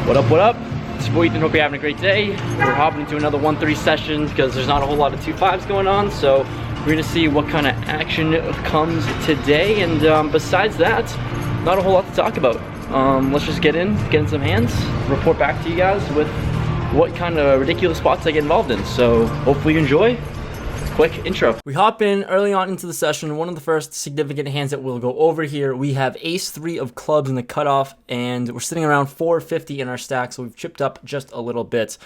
What up, what up? It's your boy Ethan, hope you're having a great day. We're hopping into another 1-3 session because there's not a whole lot of 2-5s going on, so we're gonna see what kind of action comes today, and besides that, not a whole lot to talk about. Let's just get in some hands, report back to you guys with what kind of ridiculous spots I get involved in, so hopefully you enjoy. Quick intro. We hop in early on into the session. One of the first significant hands that we'll go over here, we have ace-3 of clubs in the cutoff, and we're sitting around 450 in our stack, so we've chipped up just a little bit.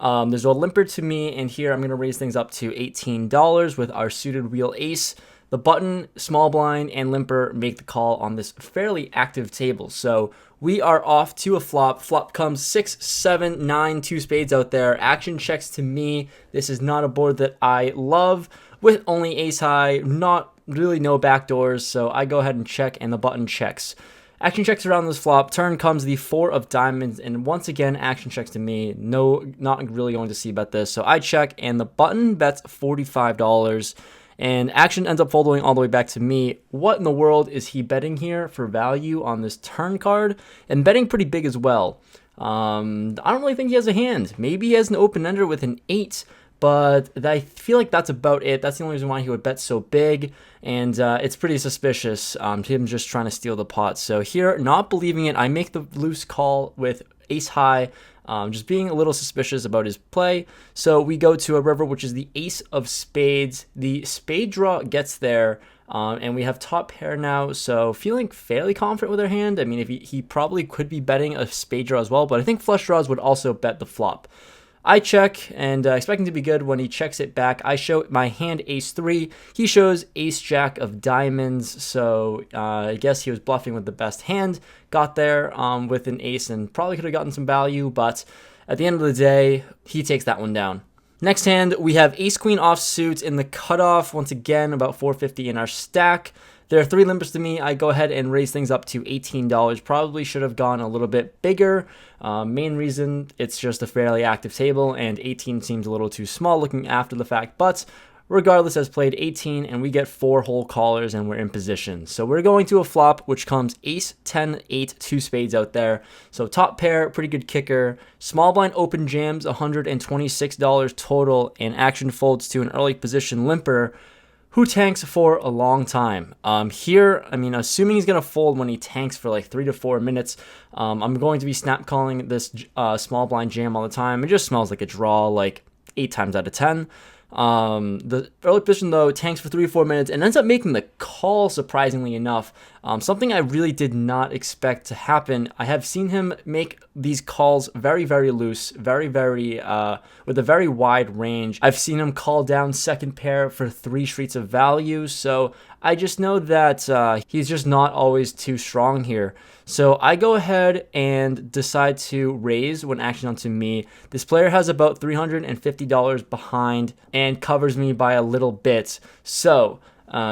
There's a limper to me, and here I'm going to raise things up to $18 with our suited wheel ace. The button, small blind, and limper make the call on this fairly active table. So we are off to a flop. Flop comes 6, 7, 9, 2 spades out there. Action checks to me. This is not a board that I love with only ace high, not really no backdoors. So I go ahead and check, and the button checks. Action checks around this flop. Turn comes the 4 of diamonds, and once again, action checks to me. No, not really going to see bet this. So I check, and the button bets $45. And action ends up folding all the way back to me. What in the world is he betting here for value on this turn card? And betting pretty big as well. I don't really think he has a hand. Maybe he has an open-ender with an 8, but I feel like that's about it. That's the only reason why he would bet so big, and it's pretty suspicious, him just trying to steal the pot. So here, not believing it, I make the loose call with ace high, just being a little suspicious about his play. So we go to a river, which is the ace of spades. The spade draw gets there, and we have top pair now, so feeling fairly confident with our hand. I mean, if he probably could be betting a spade draw as well, but I think flush draws would also bet the flop. I check, and expecting to be good. When he checks it back, I show my hand ace-3. He shows ace-jack of diamonds, so I guess he was bluffing with the best hand. Got there with an ace and probably could have gotten some value, but at the end of the day, he takes that one down. Next hand, we have ace-queen offsuit in the cutoff. Once again, about 450 in our stack. There are 3 limpers to me. I go ahead and raise things up to $18. Probably should have gone a little bit bigger. Main reason, it's just a fairly active table, and 18 seems a little too small looking after the fact. But regardless, has played 18, and we get 4 whole callers, and we're in position. So we're going to a flop, which comes ace, 10, 8, 2 spades out there. So top pair, pretty good kicker. Small blind open jams, $126 total, and action folds to an early position limper, who tanks for a long time. Here, I mean, assuming he's going to fold when he tanks for like 3 to 4 minutes, I'm going to be snap calling this small blind jam all the time. It just smells like a draw like 8 times out of 10. The early position, though, tanks for 3 to 4 minutes and ends up making the call, surprisingly enough. Something I really did not expect to happen. I have seen him make these calls very, very loose, very, with a very wide range. I've seen him call down second pair for 3 streets of value, so I just know that he's just not always too strong here. So I go ahead and decide to raise when action onto me. This player has about $350 behind and covers me by a little bit. So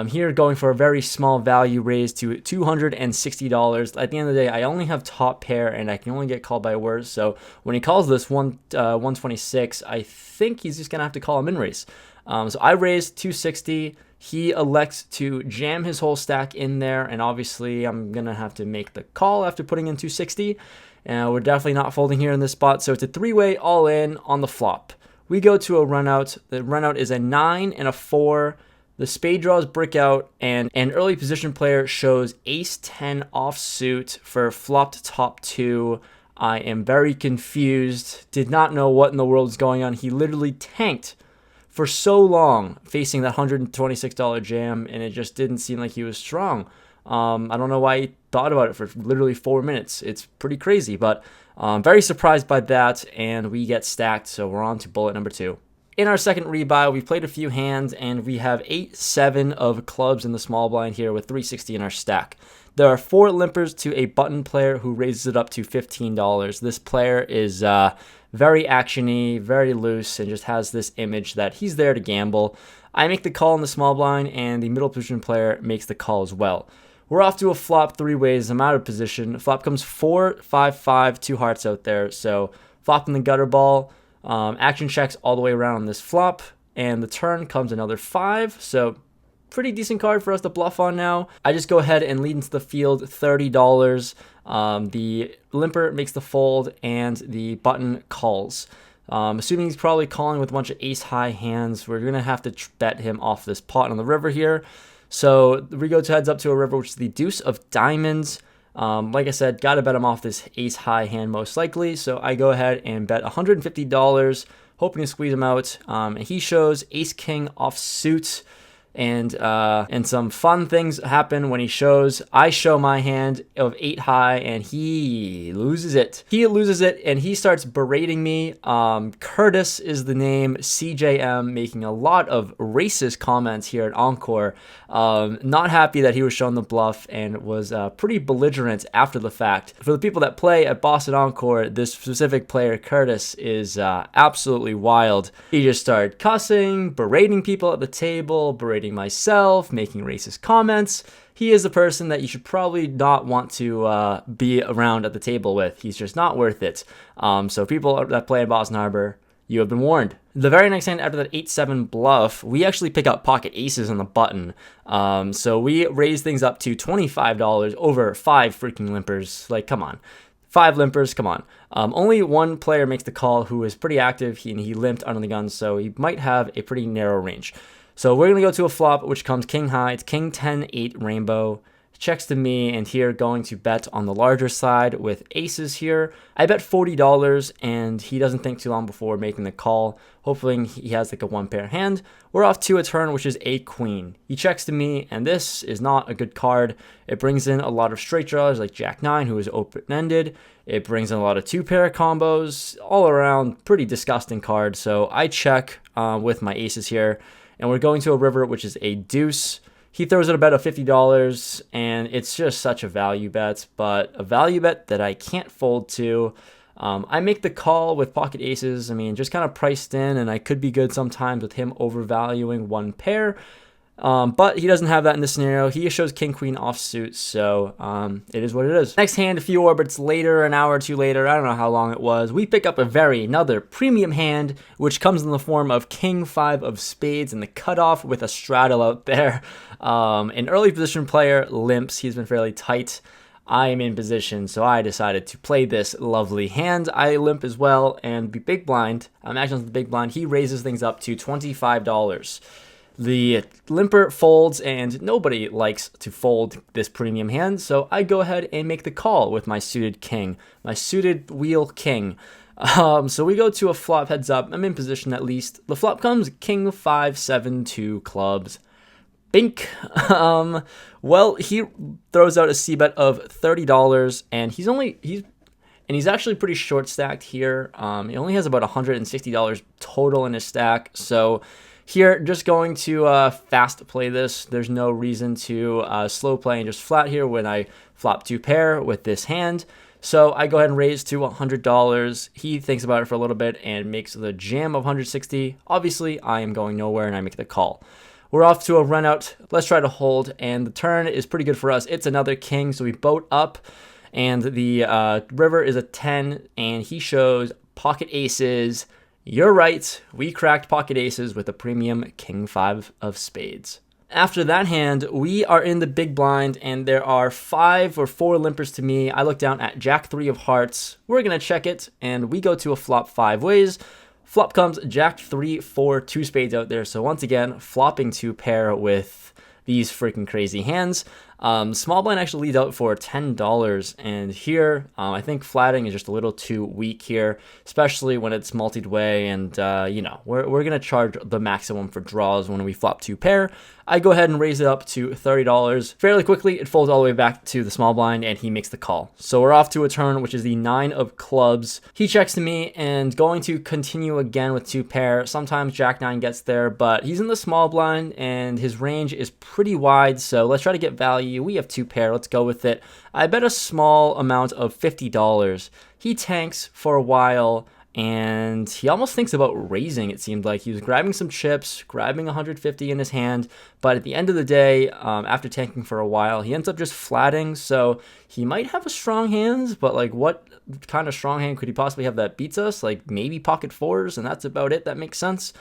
here going for a very small value raise to $260. At the end of the day, I only have top pair and I can only get called by worse. So when he calls this 126, I think he's just going to have to call him in raise. So I raise 260. He elects to jam his whole stack in there, and obviously I'm going to have to make the call after putting in 260. We're definitely not folding here in this spot, so it's a 3-way all-in on the flop. We go to a run-out. The run-out is a 9 and a 4. The spade draws brick out, and an early position player shows ace-10 offsuit for flopped top 2. I am very confused, did not know what in the world is going on. He literally tanked for so long facing that $126 jam, and it just didn't seem like he was strong. I don't know why he thought about it for literally 4 minutes. It's pretty crazy, but very surprised by that, and we get stacked, so we're on to bullet number 2. In our second rebuy, we've played a few hands, and we have 8-7 of clubs in the small blind here with 360 in our stack. There are 4 limpers to a button player who raises it up to $15. This player is very actiony, very loose, and just has this image that he's there to gamble. I make the call in the small blind, and the middle position player makes the call as well. We're off to a flop 3 ways. I'm out of position. Flop comes 4, 5, 5, 2 hearts out there. So flop in the gutter ball. Action checks all the way around on this flop, and the turn comes another 5. So pretty decent card for us to bluff on now. I just go ahead and lead into the field $30. The limper makes the fold and the button calls. Assuming he's probably calling with a bunch of ace-high hands, we're going to have to bet him off this pot on the river here. So we go to heads up to a river, which is the deuce of diamonds. Like I said, got to bet him off this ace-high hand most likely. So I go ahead and bet $150, hoping to squeeze him out. And he shows ace-king offsuit. And some fun things happen when he shows. I show my hand of 8 high, and he loses it. And he starts berating me. Curtis is the name. CJM making a lot of racist comments here at Encore. Not happy that he was shown the bluff and was pretty belligerent after the fact. For the people that play at Boston Encore, this specific player, Curtis, is absolutely wild. He just started cussing, berating people at the table, berating myself, making racist comments. He is a person that you should probably not want to be around at the table with. He's just not worth it. So people that play in Boston Harbor, you have been warned. The very next hand after that 8-7 bluff, we actually pick up pocket aces on the button. So we raise things up to $25 over 5 freaking limpers. Like, come on. 5 limpers, come on. Only one player makes the call who is pretty active. He limped under the gun, so he might have a pretty narrow range. So we're going to go to a flop, which comes king high. It's king 10-8 rainbow. Checks to me, and here going to bet on the larger side with aces here. I bet $40, and he doesn't think too long before making the call. Hopefully he has like a 1-pair hand. We're off to a turn, which is a queen. He checks to me, and this is not a good card. It brings in a lot of straight draws like Jack 9, who is open-ended. It brings in a lot of 2-pair combos. All around, pretty disgusting card. So I check with my aces here, and we're going to a river, which is a deuce. He throws out a bet of $50, and it's just such a value bet, but a value bet that I can't fold to. I make the call with pocket aces. I mean, just kind of priced in, and I could be good sometimes with him overvaluing 1 pair. But he doesn't have that in this scenario. He shows king queen offsuit, so it is what it is. Next hand, a few orbits later, an hour or two later, I don't know how long it was, we pick up another premium hand, which comes in the form of king 5 of spades and the cutoff with a straddle out there. An early position player limps. He's been fairly tight. I am in position, so I decided to play this lovely hand. I limp as well, and the big blind, I'm actually on the big blind, he raises things up to $25. The limper folds, and nobody likes to fold this premium hand, so I go ahead and make the call with my suited king, my suited wheel king. So we go to a flop heads up. I'm in position at least. The flop comes king 5 7 2 clubs. Bink. Well, he throws out a c-bet of $30, and he's actually pretty short stacked here. He only has about $160 total in his stack, so here, just going to fast play this. There's no reason to slow play and just flat here when I flop 2 pair with this hand. So I go ahead and raise to $100. He thinks about it for a little bit and makes the jam of $160. Obviously, I am going nowhere, and I make the call. We're off to a run out. Let's try to hold, and the turn is pretty good for us. It's another king, so we boat up, and the river is a 10, and he shows pocket aces. You're right, we cracked pocket aces with a premium king 5 of spades. After that hand, we are in the big blind, and there are 5 or 4 limpers to me. I look down at jack 3 of hearts. We're going to check it, and we go to a flop 5 ways. Flop comes jack 3 4 2 spades out there, so once again, flopping to pair with these freaking crazy hands. Small blind actually leads out for $10, and here I think flatting is just a little too weak here, especially when it's multi-way, and we're gonna charge the maximum for draws when we flop 2 pair. I go ahead and raise it up to $30. Fairly quickly, it folds all the way back to the small blind, and he makes the call. So we're off to a turn, which is the 9 of clubs. He checks to me, and going to continue again with 2 pair. Sometimes jack 9 gets there, but he's in the small blind, and his range is pretty wide, so let's try to get value. We have 2 pair, let's go with it. I bet a small amount of $50. He tanks for a while, and he almost thinks about raising. It seemed like he was grabbing some chips, grabbing 150 in his hand, but at the end of the day, after tanking for a while, he ends up just flatting, so he might have a strong hand, but like what kind of strong hand could he possibly have that beats us? Like maybe pocket 4s, and that's about it. That makes sense.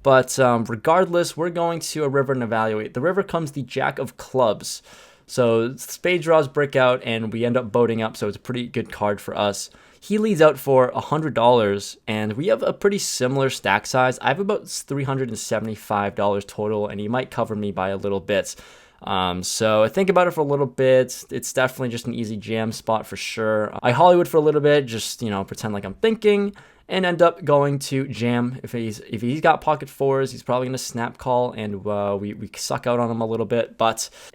But regardless, we're going to a river and evaluate. The river comes the Jack of Clubs. So spade draws brick out, and we end up boating up, so it's a pretty good card for us. He leads out for $100, and we have a pretty similar stack size. I have about $375 total, and he might cover me by a little bit. So think about it for a little bit. It's definitely just an easy jam spot for sure. I Hollywood for a little bit, just, you know, pretend like I'm thinking, and end up going to jam. If he's got pocket fours, he's probably gonna snap call, and we suck out on him a little bit.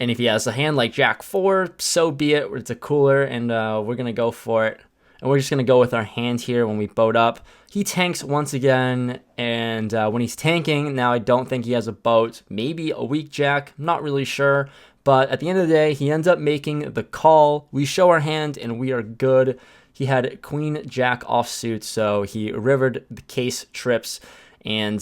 And if he has a hand like Jack 4, so be it. It's a cooler, and we're gonna go for it. And we're just going to go with our hand here when we boat up. He tanks once again, and when he's tanking, now I don't think he has a boat. Maybe a weak jack, not really sure. But at the end of the day, he ends up making the call. We show our hand, and we are good. He had queen jack offsuit, so he rivered the case trips, and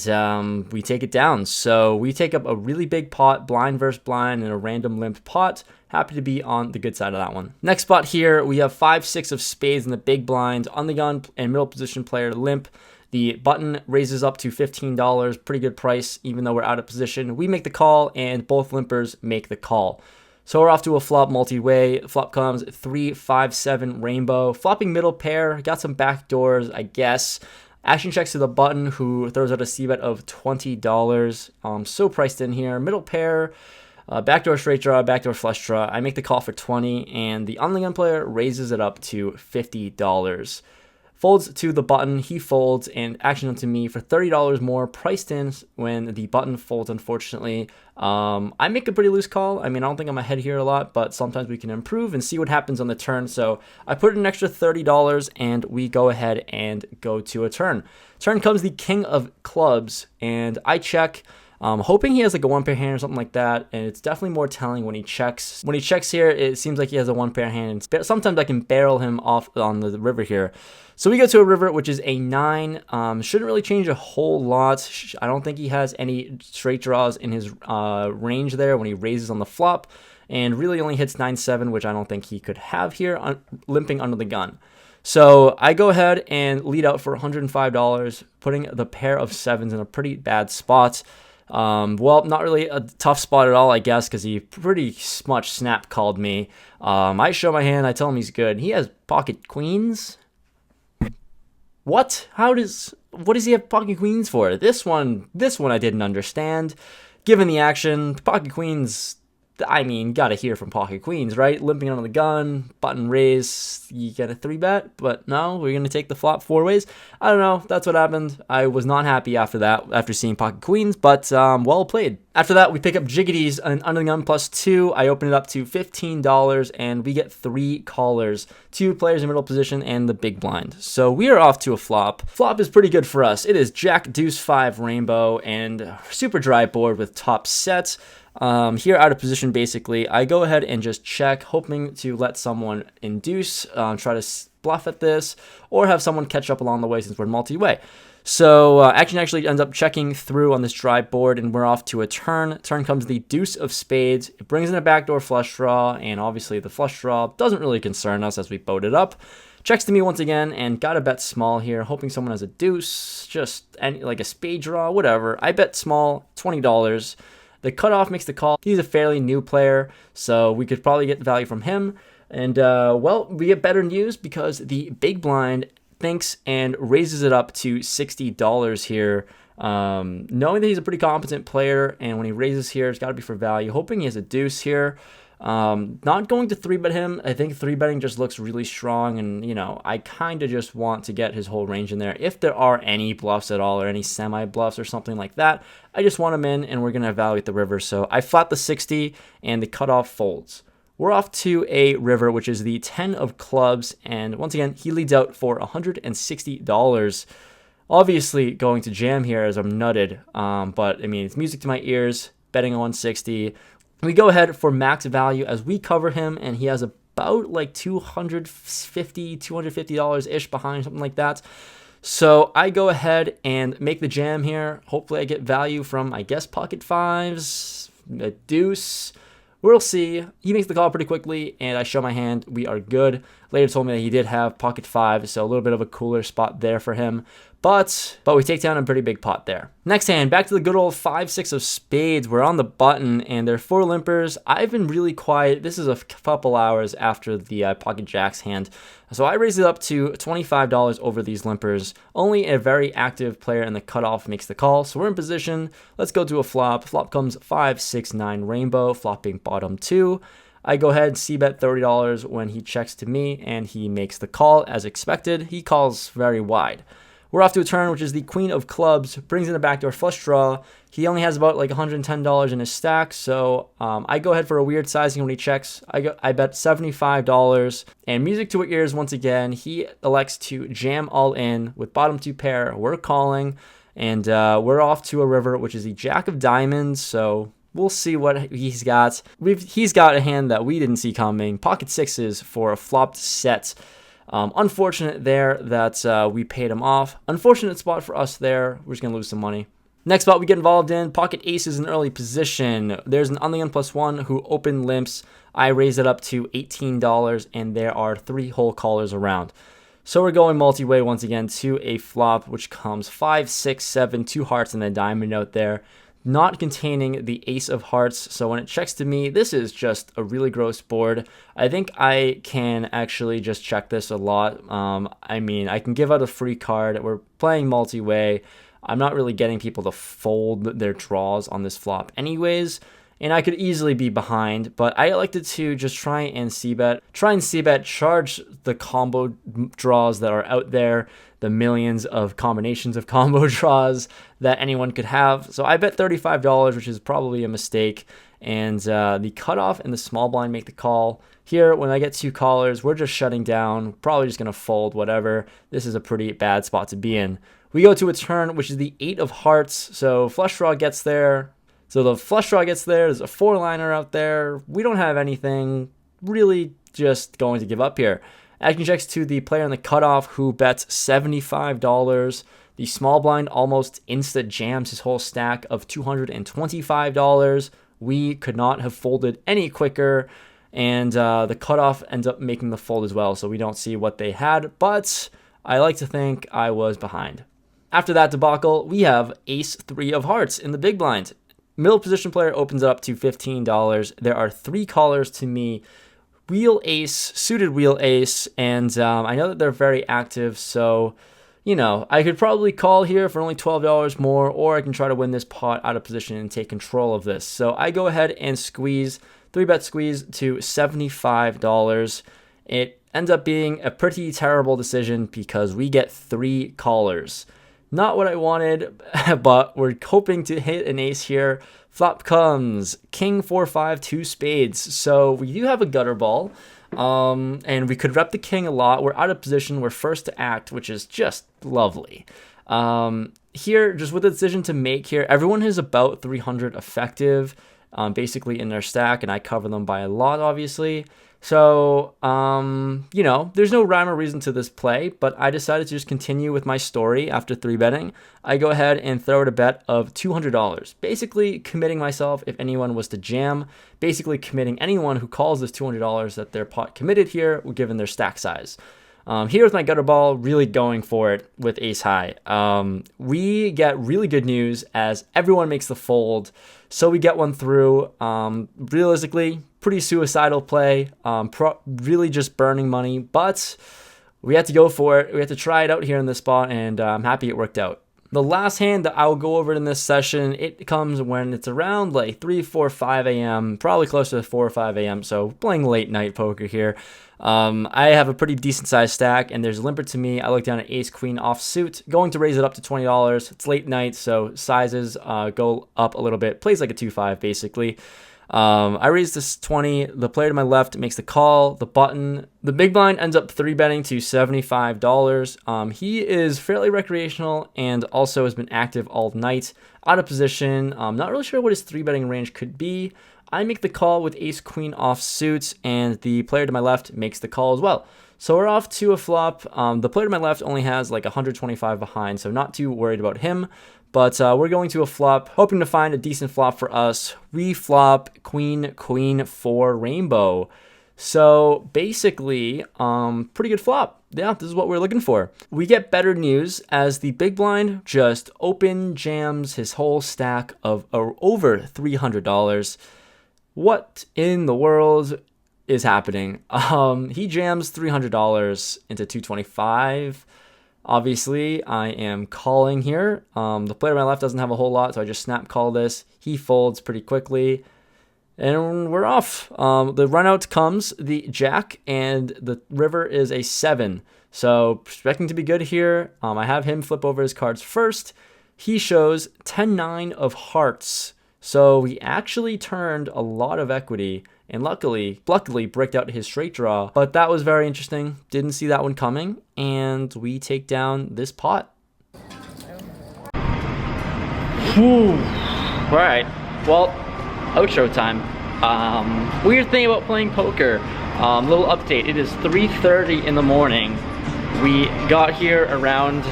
we take it down. So we take up a really big pot, blind versus blind, and a random limp pot. Happy to be on the good side of that one. Next spot here, we have 5-6 of spades in the big blind. On the gun and middle position player limp. The button raises up to $15. Pretty good price, even though we're out of position. We make the call, and both limpers make the call. So we're off to a flop multi-way. Flop comes 3-5-7 rainbow. Flopping middle pair. Got some back doors, I guess. Action checks to the button, who throws out a c-bet of $20. So priced in here. Middle pair. Backdoor straight draw, backdoor flush draw. I make the call for 20, and the on the gun player raises it up to $50. Folds to the button, he folds, and action to me for $30 more, priced in when the button folds, unfortunately. I make a pretty loose call. I mean, I don't think I'm ahead here a lot, but sometimes we can improve and see what happens on the turn. So I put in an extra $30, and we go ahead and go to a turn. Turn comes the king of clubs, and I check. Hoping he has like a one pair hand or something like that, and it's definitely more telling when he checks. When he checks here, it seems like he has a one pair hand. Sometimes I can barrel him off on the river here. So we go to a river, which is a 9. Shouldn't really change a whole lot. I don't think he has any straight draws in his range there when he raises on the flop, and really only hits 9-7, which I don't think he could have here, limping under the gun. So I go ahead and lead out for $105, putting the pair of 7s in a pretty bad spot. Well, not really a tough spot at all, I guess, because he pretty much snap called me. I show my hand, I tell him he's good. He has pocket queens. What? What does he have pocket queens for? This one I didn't understand. Given the action, pocket queens, I mean, gotta hear from pocket queens, right? Limping under the gun, button raise, you get a 3-bet, but no, we're gonna take the flop 4 ways. I don't know, that's what happened. I was not happy after that, after seeing pocket queens, but well played. After that, we pick up jiggities and under the gun +2. I open it up to $15, and we get 3 callers, 2 players in middle position, and the big blind. So we are off to a flop. Flop is pretty good for us. It is Jack Deuce 5 rainbow and super dry board with top sets. Here out of position, basically, I go ahead and just check, hoping to let someone induce, try to bluff at this, or have someone catch up along the way since we're multi-way. So action actually ends up checking through on this dry board, and we're off to a turn. Turn comes the deuce of spades. It brings in a backdoor flush draw, and obviously the flush draw doesn't really concern us as we boat it up. Checks to me once again, and got to bet small here, hoping someone has a deuce, just like a spade draw, whatever. I bet small, $20. The cutoff makes the call. He's a fairly new player, so we could probably get value from him. And, well, we get better news because the big blind thinks and raises it up to $60 here, knowing that he's a pretty competent player, and when he raises here, it's got to be for value. Hoping he has a deuce here. Not going to 3-bet him. I think 3-betting just looks really strong, and, you know, I kind of just want to get his whole range in there. If there are any bluffs at all, or any semi-bluffs or something like that, I just want him in, and we're going to evaluate the river. So I flat the 60, and the cutoff folds. We're off to a river, which is the 10 of clubs, and once again, he leads out for $160. Obviously going to jam here as I'm nutted, but, I mean, it's music to my ears, betting on 160. We go ahead for max value as we cover him, and he has about like $250-ish behind, something like that. So I go ahead and make the jam here. Hopefully I get value from, I guess, pocket 5s, a deuce. We'll see. He makes the call pretty quickly, and I show my hand. We are good. Later told me that he did have pocket 5, so a little bit of a cooler spot there for him. But we take down a pretty big pot there. Next hand, back to the good old 5-6 of spades. We're on the button, and they're 4 limpers. I've been really quiet. This is a couple hours after the pocket jacks hand. So I raised it up to $25 over these limpers. Only a very active player in the cutoff makes the call. So we're in position. Let's go to a flop. Flop comes 5, 6, 9 rainbow, flopping bottom 2. I go ahead, c-bet $30 when he checks to me, and he makes the call as expected. He calls very wide. We're off to a turn, which is the queen of clubs, brings in a backdoor flush draw. He only has about like $110 in his stack, so I go ahead for a weird sizing when he checks. I bet $75, and music to our ears once again. He elects to jam all in with bottom 2 pair. We're calling, and we're off to a river, which is the jack of diamonds, so we'll see what he's got. He's got a hand that we didn't see coming. Pocket 6s for a flopped set. Unfortunate there that we paid him off. Unfortunate spot for us there. We're just going to lose some money. Next spot we get involved in, pocket aces in early position. There's an on the +1 who open limps. I raise it up to $18, and there are 3 whole callers around. So we're going multi-way once again to a flop, which comes 5, 6, 7, 2 hearts, and a diamond note there. Not containing the ace of hearts, so when it checks to me, this is just a really gross board. I think I can actually just check this a lot. I mean, I can give out a free card. We're playing multi-way. I'm not really getting people to fold their draws on this flop anyways, and I could easily be behind, but I elected to just try and c-bet, charge the combo draws that are out there, the millions of combinations of combo draws that anyone could have. So I bet $35, which is probably a mistake, and the cutoff and the small blind make the call. Here, when I get 2 callers, we're just shutting down, probably just going to fold, whatever. This is a pretty bad spot to be in. We go to a turn, which is the 8 of hearts, so flush draw gets there. There's a 4-liner out there. We don't have anything, really just going to give up here. Action checks to the player in the cutoff who bets $75. The small blind almost insta jams his whole stack of $225. We could not have folded any quicker, and the cutoff ends up making the fold as well, so we don't see what they had, but I like to think I was behind. After that debacle, we have ace 3 of hearts in the big blind. Middle position player opens it up to $15. There are 3 callers to me. Wheel ace, suited wheel ace, and I know that they're very active, so, you know, I could probably call here for only $12 more, or I can try to win this pot out of position and take control of this. So I go ahead and squeeze, 3-bet squeeze to $75. It ends up being a pretty terrible decision because we get 3 callers. Not what I wanted, but we're hoping to hit an ace here. Flop comes king 4-5 2 spades. So we do have a gutter ball, and we could rep the king a lot. We're out of position. We're first to act, which is just lovely. Here, just with the decision to make here, everyone is about 300 effective, basically in their stack, and I cover them by a lot, obviously. So, you know, there's no rhyme or reason to this play, but I decided to just continue with my story after 3-betting. I go ahead and throw out a bet of $200, basically committing myself if anyone was to jam, basically committing anyone who calls this $200 that their pot committed here, given their stack size. Here with my gutter ball, really going for it with ace high. We get really good news as everyone makes the fold, so we get one through. Realistically, pretty suicidal play, really just burning money, but we had to go for it. We had to try it out here in this spot, and I'm happy it worked out. The last hand that I'll go over in this session, it comes when it's around like 3, 4, 5 a.m., probably closer to 4 or 5 a.m., so playing late night poker here. I have a pretty decent sized stack, and there's a limper to me. I look down at ace queen offsuit, going to raise it up to $20. It's late night, so sizes go up a little bit. Plays like a 2-5 basically. I raise this 20. The player to my left makes the call. The big blind ends up 3-betting to $75. He is fairly recreational and also has been active all night. Out of position. Not really sure what his 3-betting range could be. I make the call with ace queen offsuit, and the player to my left makes the call as well. So we're off to a flop. The player to my left only has like 125 behind, so not too worried about him. But we're going to a flop, hoping to find a decent flop for us. We flop queen, queen, 4 rainbow. So basically, pretty good flop. Yeah, this is what we're looking for. We get better news as the big blind just open jams his whole stack of over $300. What in the world is happening? He jams $300 into 225. Obviously, I am calling here. The player on my left doesn't have a whole lot, so I just snap call this. He folds pretty quickly, and we're off. The run out comes the jack, and the river is a 7. So expecting to be good here. I have him flip over his cards first. He shows 10-9 of hearts. So we actually turned a lot of equity and luckily bricked out his straight draw. But that was very interesting. Didn't see that one coming. And we take down this pot. Whew. All right. Well, outro time. Weird thing about playing poker. Little update. It is 3:30 in the morning. We got here around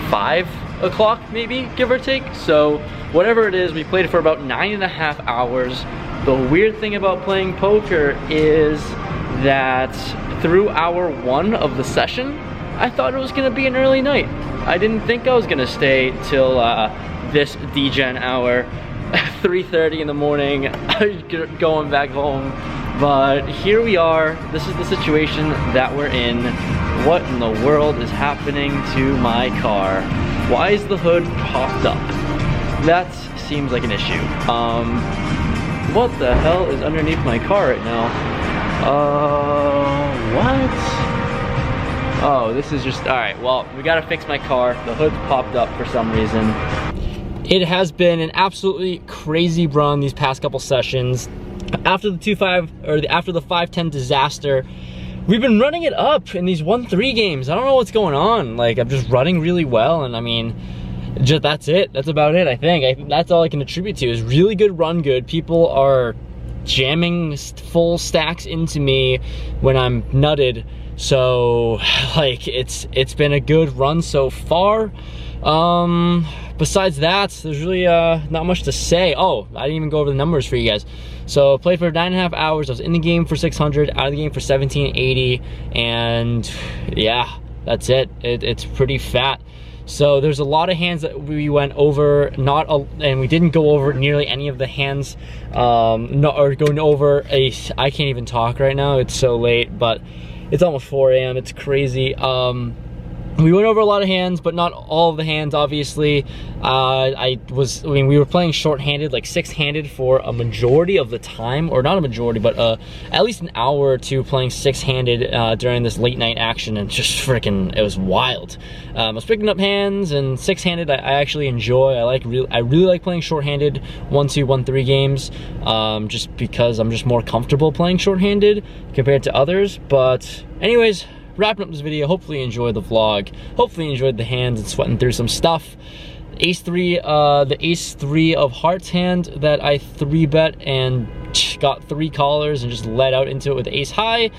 5 o'clock, maybe, give or take. So whatever it is, we played for about 9.5 hours. The weird thing about playing poker is that through hour 1 of the session, I thought it was gonna be an early night. I didn't think I was gonna stay till this degen hour, 3:30 in the morning, going back home. But here we are. This is the situation that we're in. What in the world is happening to my car? Why is the hood popped up? That seems like an issue. What the hell is underneath my car right now? What? Oh, this is just, all right, well, we gotta fix my car. The hood's popped up for some reason. It has been an absolutely crazy run these past couple sessions. After the 2-5, or after the 5-10 disaster, we've been running it up in these 1-3 games. I don't know what's going on. Like, I'm just running really well, and I mean, just that's it. That's about it, I think. That's all I can attribute to is really good run good. People are jamming full stacks into me when I'm nutted. So, like, it's been a good run so far. Besides that, there's really not much to say. Oh, I didn't even go over the numbers for you guys. So played for 9.5 hours. I was in the game for 600, out of the game for 1780, and yeah, that's it. It's pretty fat. So there's a lot of hands that we went over, and we didn't go over nearly any of the hands, or going over I can't even talk right now. It's so late, but it's almost 4 a.m. It's crazy. We went over a lot of hands, but not all of the hands, obviously. I mean, we were playing short-handed, like 6-handed for a majority of the time, or not a majority, but at least an hour or two playing 6-handed during this late night action, and just freaking, it was wild. I was picking up hands, and 6-handed I actually enjoy. I really like playing short-handed 1-2, 1-3 games, just because I'm just more comfortable playing short-handed compared to others. But anyways, wrapping up this video, hopefully you enjoyed the vlog. Hopefully you enjoyed the hands and sweating through some stuff. The ace 3 of hearts hand that I 3-bet and got 3 callers and just led out into it with ace high.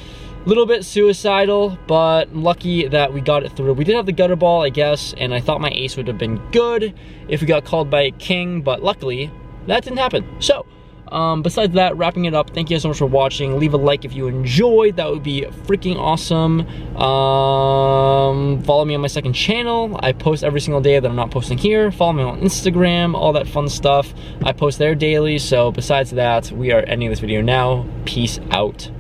Little bit suicidal, but lucky that we got it through. We did have the gutter ball, I guess, and I thought my ace would have been good if we got called by a king, but luckily that didn't happen. So, besides that, wrapping it up, thank you guys so much for watching. Leave a like if you enjoyed, that would be freaking awesome. Follow me on my second channel. I post every single day that I'm not posting here. Follow me on Instagram, all that fun stuff. I post there daily. So besides that, we are ending this video now. Peace out.